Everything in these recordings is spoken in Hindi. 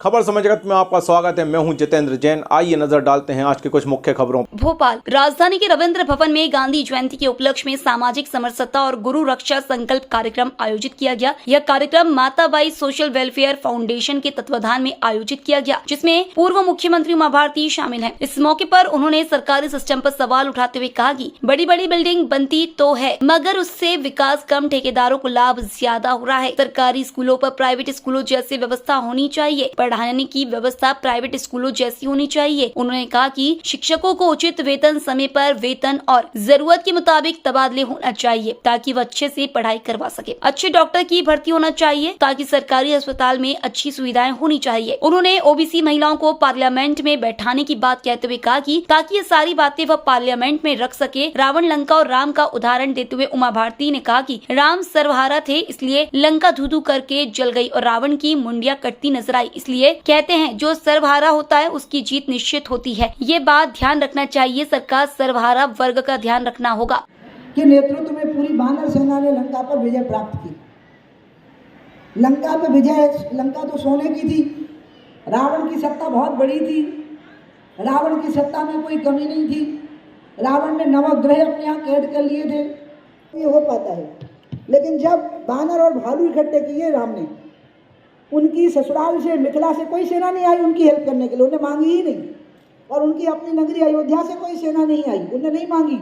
खबर समय जगत में आपका स्वागत है। मैं हूं जितेंद्र जैन। आइए नजर डालते हैं आज की कुछ मुख्य खबरों। भोपाल राजधानी के रविंद्र भवन में गांधी जयंती के उपलक्ष्य में सामाजिक समरसता और गुरु रक्षा संकल्प कार्यक्रम आयोजित किया गया। यह कार्यक्रम माता बाई सोशल वेलफेयर फाउंडेशन के तत्वाधान में आयोजित किया गया, जिसमें पूर्व मुख्यमंत्री उमा भारती शामिल है। इस मौके पर उन्होंने सरकारी सिस्टम पर सवाल उठाते हुए कहा कि बड़ी बड़ी बिल्डिंग बनती तो है, मगर उससे विकास कम, ठेकेदारों को लाभ ज्यादा हो रहा है। सरकारी स्कूलों पर प्राइवेट स्कूलों जैसी व्यवस्था होनी चाहिए, पढ़ाने की व्यवस्था प्राइवेट स्कूलों जैसी होनी चाहिए। उन्होंने कहा कि शिक्षकों को उचित वेतन, समय पर वेतन और जरूरत के मुताबिक तबादले होना चाहिए ताकि वो अच्छे से पढ़ाई करवा सके। अच्छे डॉक्टर की भर्ती होना चाहिए ताकि सरकारी अस्पताल में अच्छी सुविधाएं होनी चाहिए। उन्होंने ओबीसी महिलाओं को पार्लियामेंट में बैठाने की बात कहते हुए कहा कि ताकि ये सारी बातें वह पार्लियामेंट में रख सके। रावण, लंका और राम का उदाहरण देते हुए उमा भारती ने कहा कि राम सर्वहारा थे, इसलिए लंका धू-धू करके जल गई और रावण की मुंडिया कटती नजर आई। इसलिए कहते हैं जो सर्वहारा होता है उसकी जीत निश्चित होती है। ये बात ध्यान रखना चाहिए। सरकार सर्वहारा वर्ग का ध्यान रखना होगा। के नेतृत्व में पूरी वानर सेना ने लंका पर विजय प्राप्त की। लंका पे विजय, लंका तो सोने की थी। रावण की सत्ता बहुत बड़ी थी। रावण की सत्ता में कोई कमी नहीं थी। रावण ने नवग्रह अपने यहाँ कैद कर लिए थे। ये हो पाता है, लेकिन जब वानर और भालू इकट्ठे किए राम ने, उनकी ससुराल से, मिथिला से कोई सेना नहीं आई उनकी हेल्प करने के लिए, उन्हें मांगी ही नहीं। और उनकी अपनी नगरी अयोध्या से कोई सेना नहीं आई, उन्हें नहीं मांगी।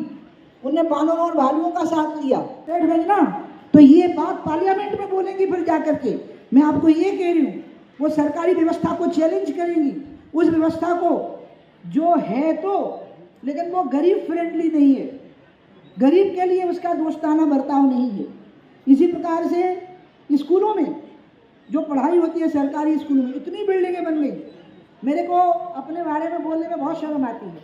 उन्हें वानरों और भालुओं का साथ लिया। बैठ गई ना, तो ये बात पार्लियामेंट में बोलेंगी फिर जाकर के। मैं आपको ये कह रही हूँ, वो सरकारी व्यवस्था को चैलेंज करेंगी, उस व्यवस्था को जो है तो, लेकिन वो गरीब फ्रेंडली नहीं है। गरीब के लिए उसका दोस्ताना बर्ताव नहीं है। इसी प्रकार से स्कूलों में जो पढ़ाई होती है, सरकारी स्कूलों में इतनी बिल्डिंगें बन गई, मेरे को अपने बारे में बोलने में बहुत शर्म आती है,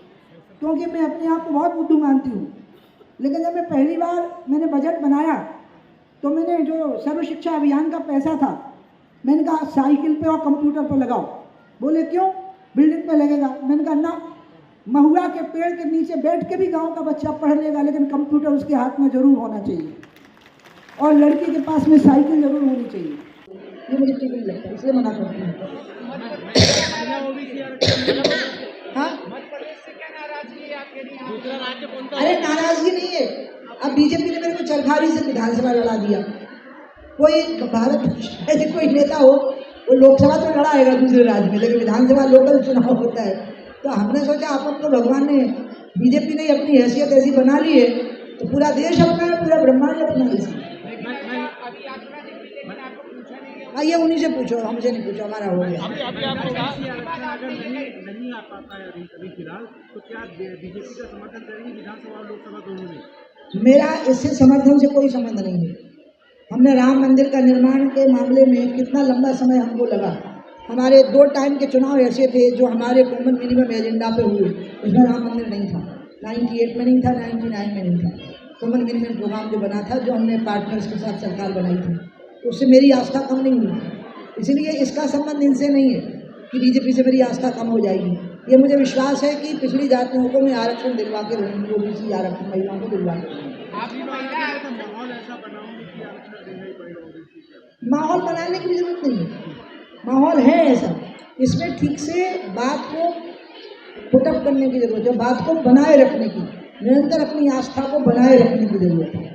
क्योंकि मैं अपने आप को बहुत बुद्धू मानती हूँ। लेकिन जब मैं पहली बार मैंने बजट बनाया तो मैंने जो सर्व शिक्षा अभियान का पैसा था, मैंने कहा साइकिल पे और कंप्यूटर पे लगाओ। बोले क्यों, बिल्डिंग पे लगेगा। मैंने कहा ना, महुआ के पेड़ के नीचे बैठ के भी गाँव का बच्चा पढ़ लेगा, लेकिन कंप्यूटर उसके हाथ में जरूर होना चाहिए और लड़की के पास में साइकिल जरूर होनी चाहिए। ये मुझे ठीक नहीं लगता, इसलिए मना करती हूँ। हाँ? अरे नाराजगी नहीं है। अब बीजेपी ने मेरे को चरखारी से विधानसभा लड़ा दिया। कोई भारत में कोई नेता हो, वो लोकसभा तो लड़ाएगा दूसरे राज्य में, लेकिन विधानसभा लोकल चुनाव होता है। तो हमने सोचा अपन तो भगवान ने, बीजेपी ने अपनी हैसियत ऐसी बना ली है तो पूरा देश अपना है, पूरा ब्रह्मांड अपना है। हाँ, ये उन्हीं से पूछो, हमसे नहीं पूछो, हमारा हो गया। अभी आपको अगर नहीं आ पाता है अभी फिलहाल, तो क्या बीजेपी का समर्थन करेंगे विधानसभा और लोकसभा दोनों में? मेरा इससे समर्थन से कोई संबंध नहीं है। हमने राम मंदिर का निर्माण के मामले में कितना लंबा समय हमको लगा। हमारे 2 टाइम के चुनाव ऐसे थे जो हमारे कॉमन मिनिमम एजेंडा पे हुए, उसमें राम मंदिर नहीं था। 98 में नहीं था, 99 में नहीं था। कॉमन मिनिमम प्रोग्राम जो बना था, जो हमने पार्टनर्स के साथ सरकार बनाई थी, तो उससे मेरी आस्था कम नहीं हुई। इसलिए इसका संबंध इनसे नहीं है कि बीजेपी से मेरी आस्था कम हो जाएगी। ये मुझे विश्वास है कि पिछड़ी जातियों को मैं आरक्षण दिलवा के रहूँगी, ओबीसी आरक्षण महिलाओं को दिलवा के रहूँगी। माहौल बनाने की भी जरूरत नहीं है, माहौल है ऐसा। इसमें ठीक से बात को पुटअप करने की जरूरत है, बात को बनाए रखने की, निरंतर अपनी आस्था को बनाए रखने की जरूरत है।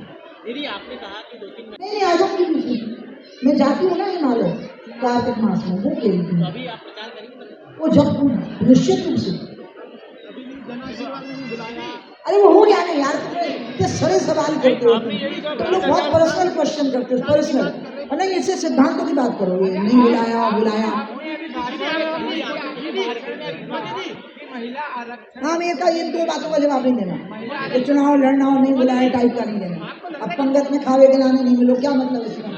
आपने कहा कि 2-3 नहीं, आजम की कुछ नहीं। मैं जाती हूँ ना हिमालय कार्तिक मास में, वो कह रही थी। अभी आप प्रचार करेंगे? वो जब निश्चित रूप से। अरे वो हो गया ना यार, इतने सारे सवाल करते हो तुम लोग, बहुत पर्सनल क्वेश्चन करते हो, पर्सनल। और नहीं, इससे सिद्धांतों की बात करो, ये नहीं बुलाया बुलाया। हाँ, मेरे का इन 2 बातों का जवाब नहीं देना। तो चुनाव लड़ना हो, नहीं बुलाया टाइप का नहीं देना। अब पंगत में खावे के लाने नहीं मिलो, क्या मतलब इसका?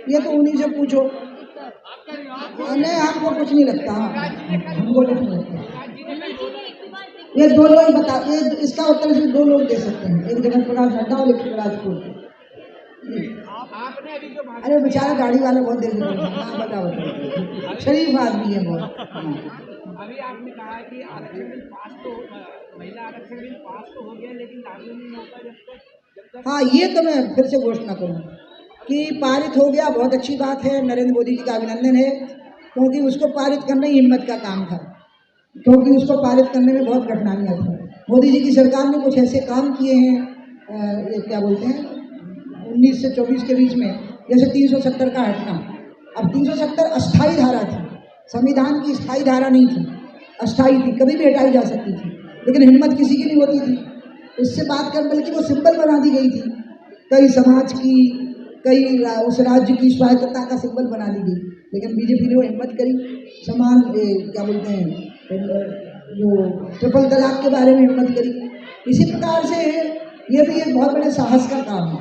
ये तो उन्हीं से पूछो। नहीं, हमको कुछ नहीं लगता। हमको कुछ नहीं लगता। ये 2 लोग बता, ये इसका उत्तर सिर्फ 2 लोग दे सकते हैं, एक जगत प्रकाश नड्डा और एक शिवराज कुमार। अरे बेचारा गाड़ी वाला बहुत देर बताओ, शरीफ आदमी है बहुत। अभी आपने कहा कि आरक्षण बिल पास तो, महिला आरक्षण बिल पास तो हो गया, लेकिन लागू नहीं होता जब तक। हाँ, ये तो मैं फिर से घोषणा करूँगा। कि पारित हो गया, बहुत अच्छी बात है, नरेंद्र मोदी जी का अभिनंदन है, क्योंकि उसको पारित करना ही हिम्मत का काम था, क्योंकि उसको पारित करने में बहुत कठिनाइयाँ थी। मोदी जी की सरकार ने कुछ ऐसे काम किए हैं, ये क्या बोलते हैं, 19 से 24 के बीच में, जैसे 370 का हटना। अब 370 अस्थाई धारा थी, संविधान की स्थायी धारा नहीं थी, अस्थाई थी, कभी भी हटाई जा सकती थी, लेकिन हिम्मत किसी की नहीं होती थी उससे बात कर, बल्कि वो सिंबल बना दी गई थी, कई समाज की, कई उस राज्य की स्वायत्तता का सिंबल बना दी गई। लेकिन बीजेपी ने वो हिम्मत करी, समान क्या बोलते हैं, जो ट्रिपल तलाक के बारे में हिम्मत करी। इसी प्रकार से ये भी एक बहुत बड़े साहस का काम है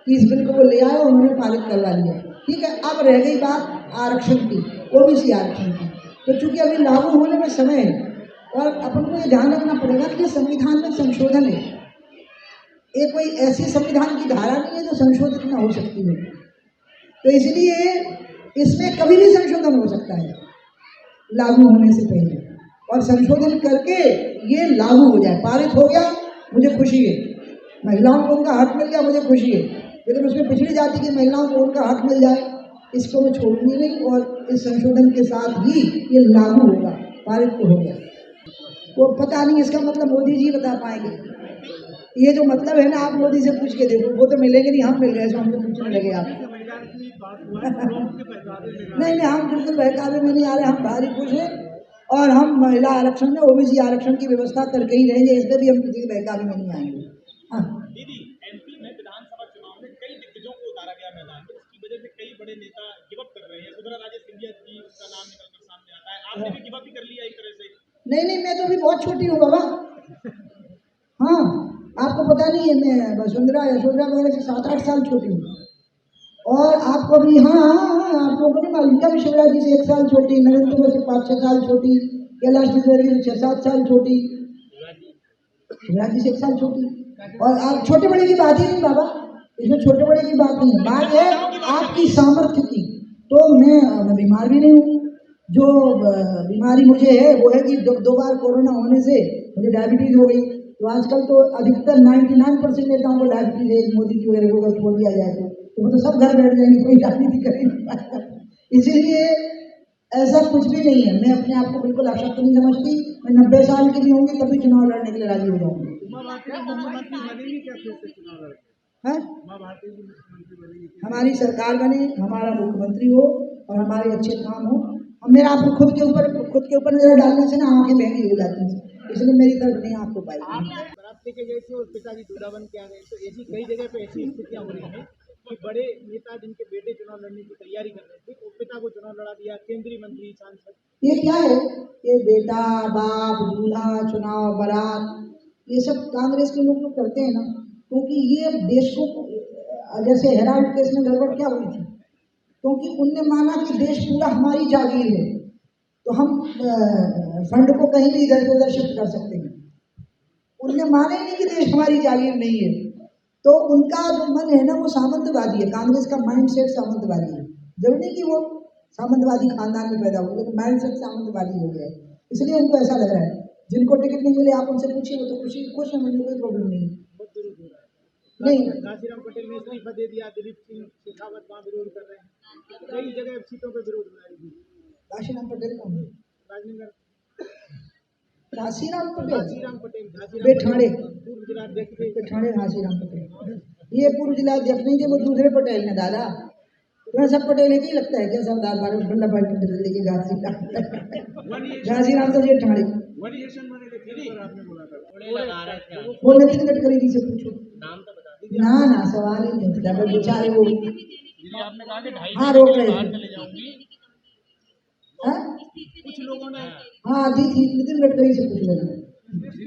कि इस बिल को वो ले आए और उन्होंने पारित करवा लिया। ठीक है, अब रह गई बात आरक्षण की, ओबीसी आरक्षण की। तो चूंकि अभी लागू होने में समय है और अपन को ये ध्यान रखना पड़ेगा कि संविधान में संशोधन है, ये कोई ऐसी संविधान की धारा नहीं है जो संशोधित न हो सकती है, तो इसलिए इसमें कभी भी संशोधन हो सकता है लागू होने से पहले, और संशोधन करके ये लागू हो जाए। पारित हो गया, मुझे खुशी है, महिलाओं को उनका हक मिल गया, मुझे खुशी है, लेकिन उसमें पिछड़ी जाति की महिलाओं को उनका हक मिल जाए, इसको मैं छोड़ूंगी नहीं, और इस संशोधन के साथ ही ये लागू होगा। पारित तो हो गया, वो पता नहीं इसका मतलब मोदी जी बता पाएंगे। ये जो मतलब है ना, आप मोदी से पूछ के देखो, वो तो मिलेंगे नहीं, हम मिल गए, सो हमसे पूछने लगे आप। नहीं नहीं, हम बिल्कुल बहकावे में नहीं आ रहे, हम भारी खुश हैं, और हम महिला आरक्षण में, ओबीसी आरक्षण की व्यवस्था करके ही रहेंगे, इसमें भी हम किसी के बहकावे में नहीं आएंगे। हाँ दीदी, एमपी में विधानसभा चुनाव में कई दिग्गजों को उतारा गया मैदान में, इसकी वजह से कई बड़े नेता गिव अप कर रहे हैं। सुधरा राजे सिंधिया जी का नाम निकलकर सामने आता है, आपने भी गिव अप ही कर लिया एक तरह से। नहीं नहीं, मैं तो अभी बहुत छोटी हूँ बाबा। हाँ, आपको पता नहीं है, मैं वसुंधरा यशोधरा वगैरह से 7-8 साल छोटी हूँ, और आपको भी, हाँ हाँ हाँ, आप लोगों को नहीं मालूम क्या, शिवराज जी से 1 साल छोटी, नरेंद्र मोदी से 5-6 साल छोटी, कैलाश विजयवर्गीय से 6-7 साल छोटी, शिवराज जी से 1 साल छोटी। और आप छोटे बड़े की बात ही नहीं बाबा, इसमें छोटे बड़े की बात नहीं है, बात है आपकी सामर्थ्य की। तो मैं बीमार भी नहीं हूँ, जो बीमारी मुझे है वो है कि 2 बार कोरोना होने से मुझे डायबिटीज हो गई, तो आजकल तो अधिकतर 99% नेताओं को डायबिटीज है, मोदी जी वगैरह को छोड़ दिया जाए तो वो तो सब घर बैठ जाएंगे, कोई राजनीति कर ही नहीं पाएगा। इसीलिए ऐसा कुछ भी नहीं है, मैं अपने आप को बिल्कुल अशक्त नहीं समझती, मैं 90 साल की भी होंगी तभी चुनाव लड़ने के लिए राजी हो जाऊंगी। हाँ, हमारी सरकार बने, हमारा मुख्यमंत्री हो और हमारे अच्छे काम हो। अब मेरा आपको खुद के ऊपर नजर डालने से ना आंखें महंगी हो जाती हैं, इसलिए मेरी तरफ नहीं आपको पाई। बराबरी के जैसे और पिताजी दूल्हा बन के आ गए, तो ऐसी कई जगह पे ऐसी स्थितियां हो रही हैं कि बड़े नेता जिनके बेटे चुनाव लड़ने की तैयारी कर रहे थे, वो पिता को चुनाव लड़ा दिया, केंद्रीय मंत्री, सांसद। ये क्या है, ये बेटा बाप दूल्हा चुनाव बारात, ये सब कांग्रेस के लोग तो करते हैं ना, क्योंकि ये देश को, जैसे हेराल्ड केस में गड़बड़ क्या हुई थी, क्योंकि उनने माना कि देश पूरा हमारी जागीर है, तो हम फंड को कहीं भी इधर से उधर शिफ्ट कर सकते हैं। उनने माने नहीं कि देश हमारी जागीर नहीं है, तो उनका जो मन है ना वो सामंतवादी है, कांग्रेस का माइंड सेट सामंतवादी है। जरूरी नहीं कि वो सामंतवादी खानदान में पैदा हुए, लेकिन माइंड सेट सामंतवादी हो गया है, इसलिए उनको ऐसा लग रहा है। जिनको टिकट नहीं मिले आप उनसे पूछिए, वो तो खुश है, मुझे कोई प्रॉब्लम नहीं नहीं। घासीराम पटेल ने इस्तीफा दे दिया, दिलीप सिंह शेखावत वहाँ विरोध कर रहे हैं, कई जगह सीटों पर विरोध हो रहा है। घासीराम पटेल कौन है? राजनगर घासीराम पटेल बेठाणे पूर्व जिलाध्यक्ष, बेठाणे घासीराम पटेल, ये पूर्व जिलाध्यक्ष नहीं थे, वो दूसरे पटेल ने दादा। तुम्हें सब पटेल एक ही लगता है क्या? सरदार वल्लभ भाई पटेल लेके घासीराम तो जेठाणी। वो नितिन गडकरी जी से पूछो, ना ना सवाल ही नहीं था, बेचारे वो हाँ रोक रहे थे। कुछ लोगों ने हाँ दी थी, नितिन गडकरी से पूछ लेना।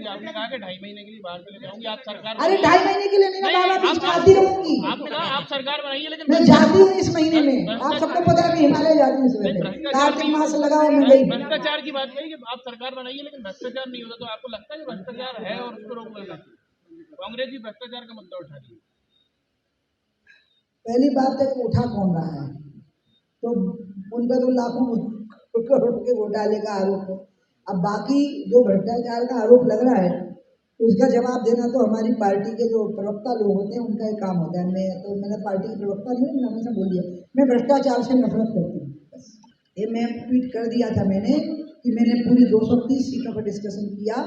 आपने कहा कि 2.5 महीने के लिए बाहर चले जाऊंगी, आप सरकार। अरे 2.5 महीने के लिए नहीं ना बाबा, मैं जाती रहूंगी। आपने कहा आप सरकार बनाइए, लेकिन मैं जाती हूँ इस महीने में, आप सबको पता है मैं हिमालय जाती हूँ इस महीने, कार्तिक मास लगा हुआ मैं गई। भ्रष्टाचार की बात कही कि आप सरकार बनाइए, लेकिन भ्रष्टाचार नहीं होता, तो आपको लगता है कि भ्रष्टाचार है और उसको रोकना चाहिए? कांग्रेस भी भ्रष्टाचार का मुद्दा उठा रही है। पहली बात है कि उठा कौन रहा है, तो उन पर तो लाखों करोड़ के घोटाले का आरोप है। अब बाकी जो भ्रष्टाचार का आरोप लग रहा है उसका जवाब देना तो हमारी पार्टी के जो प्रवक्ता लोग होते हैं उनका एक काम होता है। मैंने पार्टी के प्रवक्ता नहीं, मैंने हमेशा बोल दिया मैं भ्रष्टाचार से नफरत करती हूँ। ये मैं ट्वीट कर दिया था मैंने कि मैंने पूरी 230 सीटों पर डिस्कशन किया,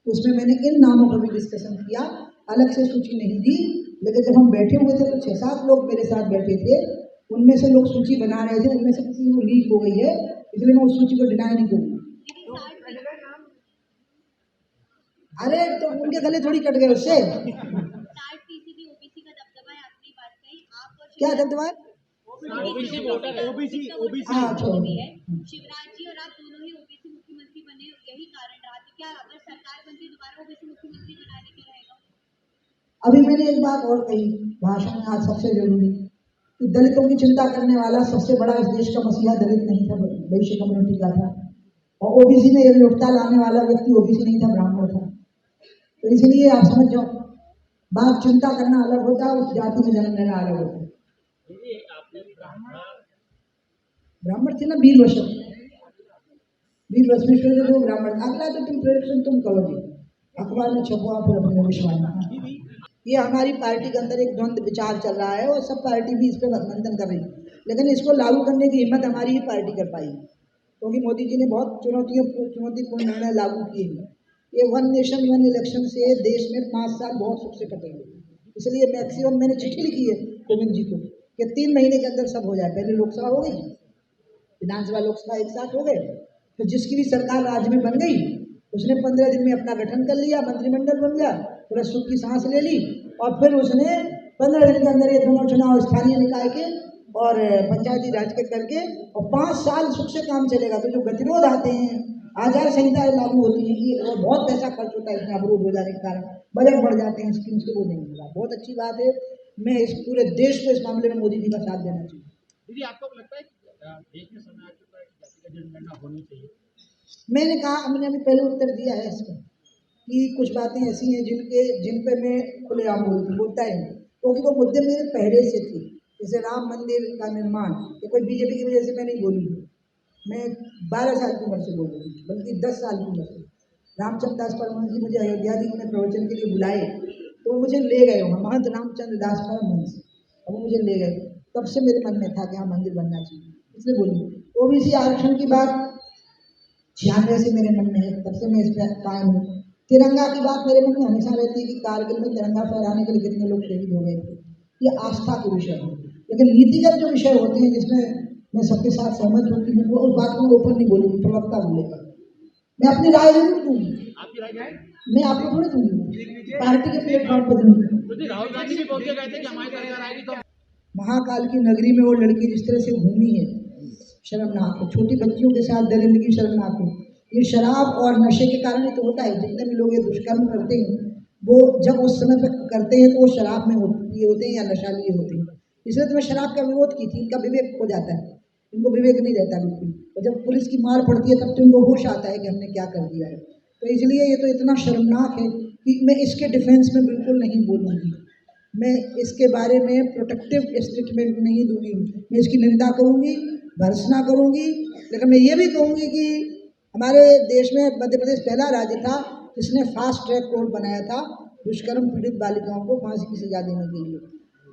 उसमें मैंने इन नामों पर भी डिस्कशन किया, अलग से सूची नहीं दी। लेकिन जब हम बैठे हुए थे तो 6-7 लोग मेरे साथ बैठे थे, उनमें से लोग सूची बना रहे थे, उनमें से किसी को लीक हो गई है, इसलिए मैं उस सूची को डिनाई नहीं करूँगा। अरे तो उनके गले थोड़ी कट गए उससे। क्या दबदबा है? ओबीसी हाँ छोड़ो। शिवराज जी और आप दोनों ही ओबीसी मुख्यमंत्री बने, यही कारण रहा था क्या? अगर सरकार बनती दोबारा ओबीसी मुख्यमंत्री बनाने के रहेगा? अभी मैंने एक बात और कही भाषण में आज सबसे जरूरी कि दलितों की चिंता करने वाला सबसे बड़ा इस देश का मसीहा दलित नहीं था, वैश्य कम्युनिटी का था। और ओबीसी में एकजुटता लाने वाला व्यक्ति ओबीसी नहीं था, ब्राह्मण था। तो इसलिए आप समझ जाओ, बात चिंता करना अलग होता है, उस जाति में जन्म लेना अलग होता है। ब्राह्मण थे ना वीर वशिष्ठ जो ब्राह्मण। अगला तो तुम प्रेडिक्शन तुम करो जी, अखबार में छपवा फिर अपने विश्वास। ये हमारी पार्टी के अंदर एक द्वंद्व विचार चल रहा है और सब पार्टी भी इस पर मंथन कर रही है, लेकिन इसको लागू करने की हिम्मत हमारी ही पार्टी कर पाई, क्योंकि मोदी जी ने बहुत चुनौतीपूर्ण निर्णय लागू किए हैं। ये 1 नेशन 1 इलेक्शन से देश में 5 साल बहुत सुख से कटेंगे, इसलिए मैक्सिमम मैंने चिट्ठी लिखी है कोविंद जी को कि 3 महीने के अंदर सब हो जाए। पहले लोकसभा हो गई, विधानसभा लोकसभा एक साथ हो गए, तो जिसकी भी सरकार राज्य में बन गई उसने 15 दिन में अपना गठन कर लिया, मंत्रिमंडल बन गया, पूरा सुख की सांस ले ली, और फिर उसने 15 दिन के अंदर ये दोनों चुनाव स्थानीय निकाय के और पंचायती राज के करके और 5 साल सुख से काम चलेगा। तो जो गतिरोध आते हैं, आचार संहिताएं लागू होती हैं कि और बहुत पैसा खर्च होता है इसमें अवरोध हो जाने के कारण, बजट बढ़ जाते हैं, स्कीम्स के वो नहीं मिला। बहुत अच्छी बात है, मैं इस पूरे देश को इस मामले में मोदी जी का साथ देना चाहिए। दीदी आपको लगता है कि देश में समय आ चुका है कि जाति का जनगणना होनी चाहिए? मैंने कहा, मैंने अभी पहले उत्तर दिया है इसका कि कुछ बातें ऐसी हैं जिन पे मैं खुलेआम बोलता है, क्योंकि वो मुद्दे मेरे पहले से थे। जैसे राम मंदिर का निर्माण, ये कोई बीजेपी की वजह से मैं नहीं बोली, मैं 12 साल की उम्र से बोल रही थी, बल्कि 10 साल की उम्र से। रामचंद्र दास परमहंस जी मुझे अयोध्या जी में प्रवचन के लिए बुलाए, तो मुझे ले गए वहाँ, महंत रामचंद्र दास परमहंस, और वो मुझे ले गए। तब से मेरे मन में था कि हाँ मंदिर बनना चाहिए, इसलिए बोली। ओबीसी आरक्षण की बात 96 से मेरे मन में है, तब से मैं इस पर कायम हूँ। तिरंगा की बात मेरे मन में हमेशा रहती है कि कारगिल में तिरंगा फहराने के लिए कितने लोग शहीद हो गए थे। ये आस्था के विषय हैं, लेकिन नीतिगत जो विषय होते हैं जिसमें मैं सबके साथ सहमत होती हूँ, वो उस बात को ओपन नहीं बोलूँगी, प्रवक्ता बोलेगा। मैं अपनी राय जरूर दूंगी, आपकी राय क्या है? मैं आपको थोड़ी दूंगी, पार्टी के प्लेटफॉर्म पर दूंगी। तो राहुल गांधी भी बोल के गए थे कि हमारी सरकार आएगी तो महाकाल की नगरी में वो लड़की जिस तरह से घूमी है, शर्मनाक है। छोटी बच्चियों के साथ दरिंदगी शर्मनाक है। ये शराब और नशे के कारण ही तो होता है। जितने भी लोग ये दुष्कर्म करते हैं, वो जब उस समय पर करते हैं तो वो शराब में ये होते हैं या नशा लिए होते हैं। इसलिए तो मैं शराब का विरोध की थी। इनका विवेक खो जाता है, इनको विवेक नहीं रहता बिल्कुल, और जब पुलिस की मार पड़ती है तब तो इनको होश आता है कि हमने क्या कर दिया है। तो इसलिए ये तो इतना शर्मनाक है कि मैं इसके डिफेंस में बिल्कुल नहीं बोलूँगी, मैं इसके बारे में प्रोटेक्टिव स्टेटमेंट नहीं दूंगी। मैं इसकी निंदा करूंगी, भर्त्सना करूंगी, लेकिन मैं ये भी कहूंगी कि हमारे देश में मध्य प्रदेश पहला राज्य था जिसने फास्ट ट्रैक कोर्ट बनाया था दुष्कर्म पीड़ित बालिकाओं को फांसी की सजा देने के लिए।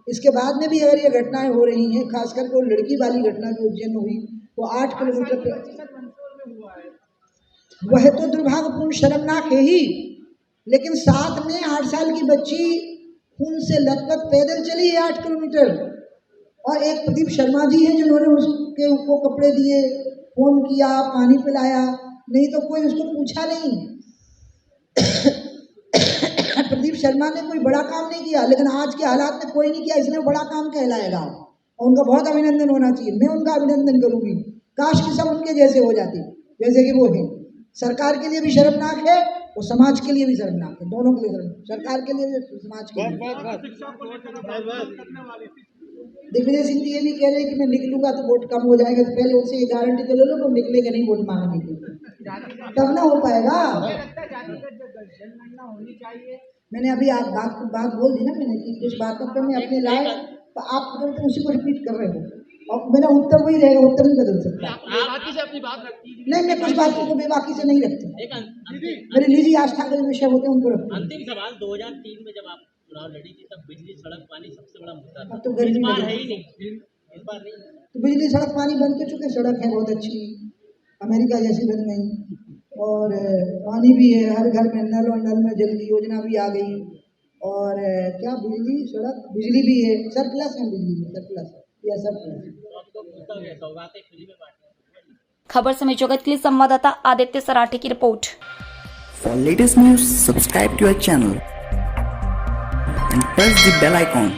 इसके बाद में भी अगर ये घटनाएं हो रही हैं, खासकर वो लड़की वाली घटना जो उज्जैन में हुई, वो 8 किलोमीटर पे, वह तो दुर्भाग्यपूर्ण शर्मनाक है ही, लेकिन साथ में 8 साल की बच्ची खून से लथपथ पैदल चली है 8 किलोमीटर। और एक प्रदीप शर्मा जी हैं जिन्होंने उसके ऊपर कपड़े दिए, फोन किया, पानी पिलाया, नहीं तो कोई उसको पूछा नहीं। प्रदीप शर्मा ने कोई बड़ा काम नहीं किया, लेकिन आज के हालात में कोई नहीं किया, इसलिए बड़ा काम कहलाएगा और उनका बहुत अभिनंदन होना चाहिए। मैं उनका अभिनंदन करूंगी, काश कि सब उनके जैसे हो जाते जैसे कि वो हैं। सरकार के लिए भी शर्मनाक है और समाज के लिए भी शर्मनाक है, दोनों के लिए शर्मनाक, सरकार के लिए भी समाज के लिए। दिग्विजय सिंह जी ये भी कह रहे हैं कि मैं निकलूंगा तो वोट कम हो जाएगा, तो पहले उनसे ये गारंटी तो ले लो तो निकलेगा नहीं वोट मांगने के लिए, तब ना हो पाएगा। मैंने अभी आप बात बोल दी ना, मैंने कि कुछ बातों पर मैं अपनी राय, तो आप तो उसी को रिपीट कर रहे हो और मेरा उत्तर वही रहेगा, उत्तर नहीं बदल सकता। अपनी बात रखती नहीं, मैं कुछ बातों को बेबाकी से नहीं रखती। एक मेरे निजी आस्था के जो विषय होते हैं उनको रखती हूँ। अंतिम सवाल, 2003 में जब आप चुनाव लड़ी थी तब बिजली सड़क पानी सबसे बड़ा मुद्दा था। अब तो गर्मी इस बार लगी। है ही नहीं, इस बार नहीं। तो बिजली सड़क पानी बन तो चुके, सड़क है बहुत अच्छी, अमेरिका जैसी बन गई, और पानी भी है हर घर में, नल और नल में जल की योजना भी आ गई, और क्या बिजली सड़क बिजली भी है, सरप्लस है बिजली में, सरप्लस या सरप्लस। तो आपको पूछता हूँ, सौगातें फ्री में बांटना। खबर समय जगत के लिए संवाददाता आदित्य सराठे की report. For latest news, subscribe to our channel and press the bell icon.